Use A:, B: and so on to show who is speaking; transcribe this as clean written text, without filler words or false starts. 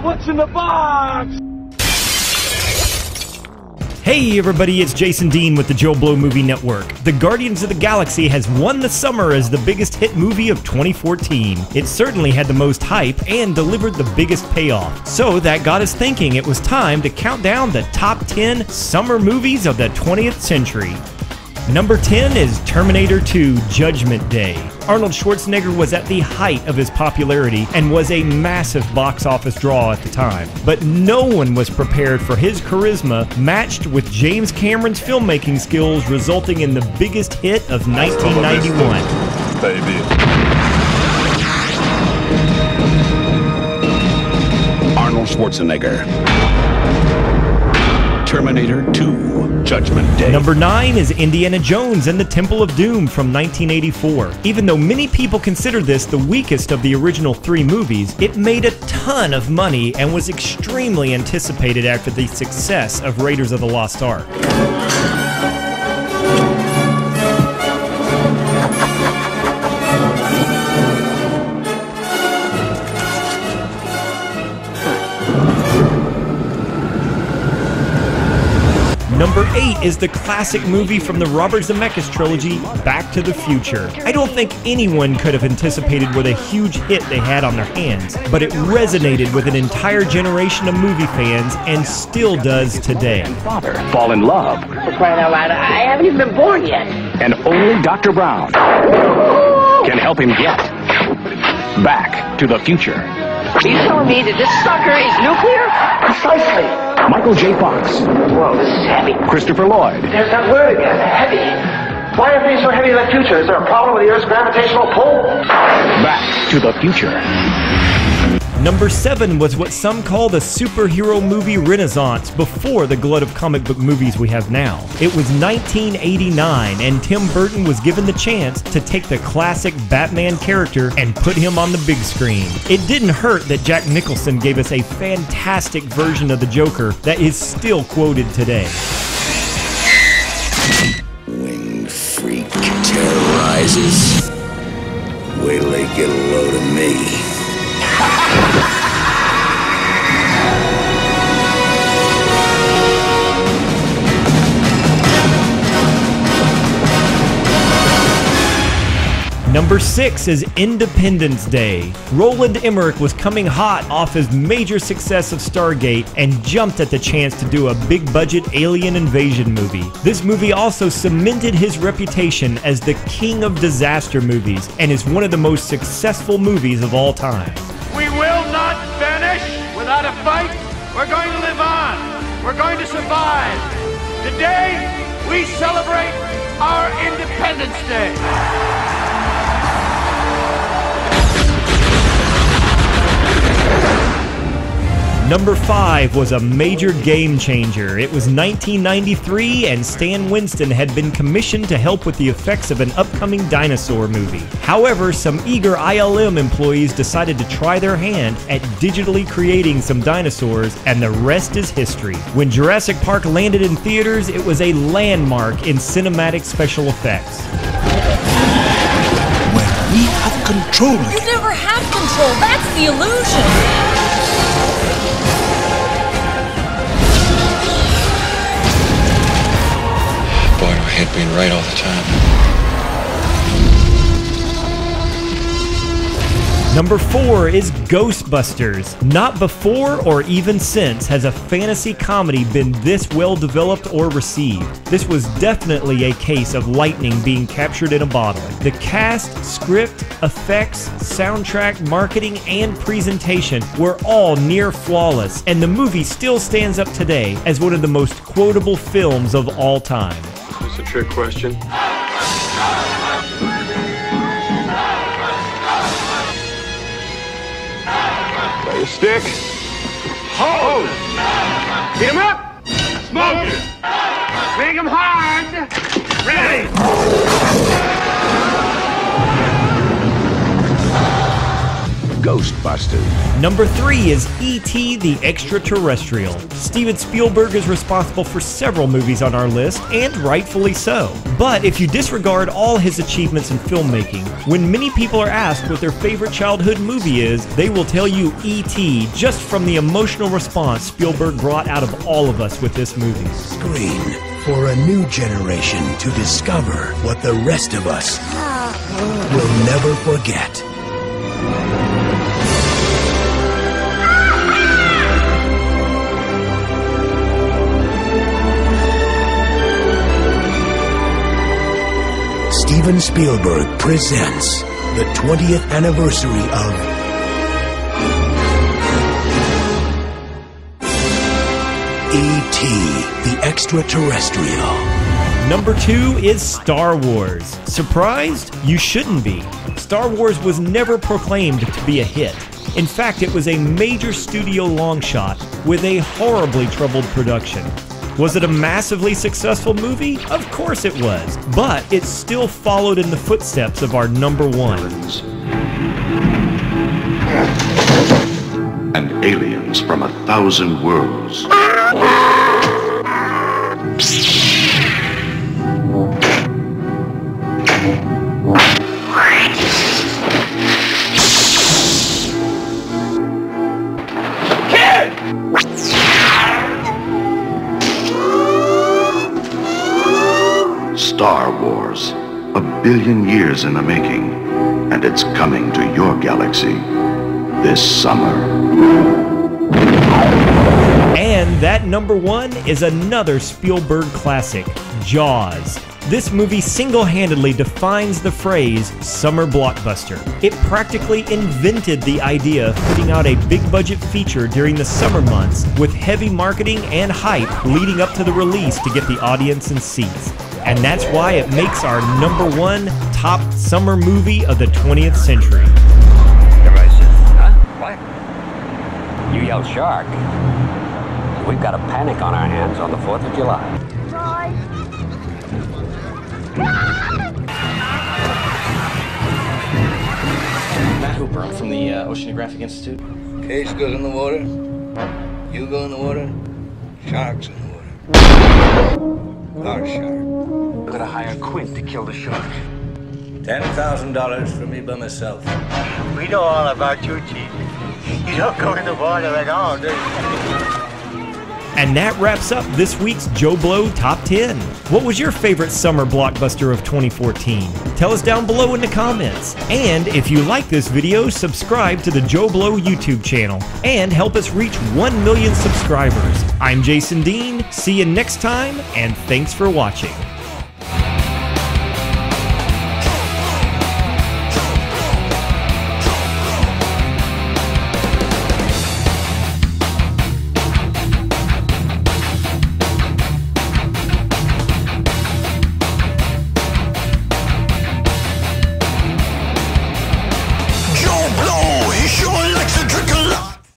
A: What's in the box?
B: Hey everybody, it's Jason Dean with the JoBlo Movie Network. The Guardians of the Galaxy has won the summer as the biggest hit movie of 2014. It certainly had the most hype and delivered the biggest payoff. So that got us thinking it was time to count down the top 10 summer movies of the 20th century. Number 10 is Terminator 2: Judgment Day. Arnold Schwarzenegger was at the height of his popularity and was a massive box office draw at the time. But no one was prepared for his charisma, matched with James Cameron's filmmaking skills, resulting in the biggest hit of 1991.
C: Baby. Arnold Schwarzenegger. Terminator 2: Judgment Day.
B: Number 9 is Indiana Jones and the Temple of Doom from 1984. Even though many people consider this the weakest of the original 3 movies, it made a ton of money and was extremely anticipated after the success of Raiders of the Lost Ark. Number 8 is the classic movie from the Robert Zemeckis trilogy, Back to the Future. I don't think anyone could have anticipated what a huge hit they had on their hands, but it resonated with an entire generation of movie fans and still does today.
D: Father fall in love.
E: For crying out loud, I haven't even been born yet.
D: And only Dr. Brown can help him get back to the future.
E: Are you telling me that this sucker is nuclear? Precisely.
D: Michael J. Fox.
E: Whoa, this is heavy.
D: Christopher Lloyd.
E: There's that word again, heavy. Why are things so heavy in the future? Is there a problem with the Earth's gravitational pull?
D: Back to the future.
B: Number 7 was what some call the superhero movie renaissance before the glut of comic book movies we have now. It was 1989 and Tim Burton was given the chance to take the classic Batman character and put him on the big screen. It didn't hurt that Jack Nicholson gave us a fantastic version of the Joker that is still quoted today.
F: Winged freak terrorizes. Wait till they get a load of me.
B: Number 6 is Independence Day. Roland Emmerich was coming hot off his major success of Stargate and jumped at the chance to do a big-budget alien invasion movie. This movie also cemented his reputation as the king of disaster movies and is one of the most successful movies of all time.
A: We will not vanish without a fight. We're going to live on. We're going to survive. Today, we celebrate our Independence Day.
B: Number 5 was a major game changer. It was 1993 and Stan Winston had been commissioned to help with the effects of an upcoming dinosaur movie. However, some eager ILM employees decided to try their hand at digitally creating some dinosaurs, and the rest is history. When Jurassic Park landed in theaters, it was a landmark in cinematic special effects.
F: When we have control
G: You
F: again.
G: never have control. That's the illusion.
H: Boy, do I hate being right all the time.
B: Number 4 is Ghostbusters. Not before or even since has a fantasy comedy been this well developed or received. This was definitely a case of lightning being captured in a bottle. The cast, script, effects, soundtrack, marketing, and presentation were all near flawless, and the movie still stands up today as one of the most quotable films of all time.
A: It's a trick question. Play a stick. Hold! Beat him up! Smoke it! Swing him hard! Ready!
F: Ghostbusters.
B: Number 3 is E.T. the Extra-Terrestrial. Steven Spielberg is responsible for several movies on our list, and rightfully so. But if you disregard all his achievements in filmmaking, when many people are asked what their favorite childhood movie is, they will tell you E.T. just from the emotional response Spielberg brought out of all of us with this movie.
F: Screen for a new generation to discover what the rest of us will never forget. Steven Spielberg presents the 20th anniversary of E.T. the Extra-Terrestrial.
B: Number 2 is Star Wars. Surprised? You shouldn't be. Star Wars was never proclaimed to be a hit. In fact, it was a major studio long shot with a horribly troubled production. Was it a massively successful movie? Of course it was, but it still followed in the footsteps of our number 1.
I: And aliens from 1,000 worlds. Star Wars, 1 billion years in the making, and it's coming to your galaxy this summer.
B: And that number 1 is another Spielberg classic, Jaws. This movie single-handedly defines the phrase summer blockbuster. It practically invented the idea of putting out a big-budget feature during the summer months with heavy marketing and hype leading up to the release to get the audience in seats. And that's why it makes our number 1 top summer movie of the 20th century.
J: Everybody says, huh? What? You yell shark. We've got a panic on our hands on the 4th of July.
K: Matt Hooper, I'm from the Oceanographic Institute.
L: Case goes in the water, you go in the water, sharks in the water. Our shark.
J: We're gonna hire Quint to kill the shark.
L: $10,000 for me by myself.
E: We know all about you, Chief. You don't go in the water at all, do you?
B: And that wraps up this week's JoBlo Top 10. What was your favorite summer blockbuster of 2014? Tell us down below in the comments. And if you like this video, subscribe to the JoBlo YouTube channel and help us reach 1 million subscribers. I'm Jason Dean. See you next time, and thanks for watching.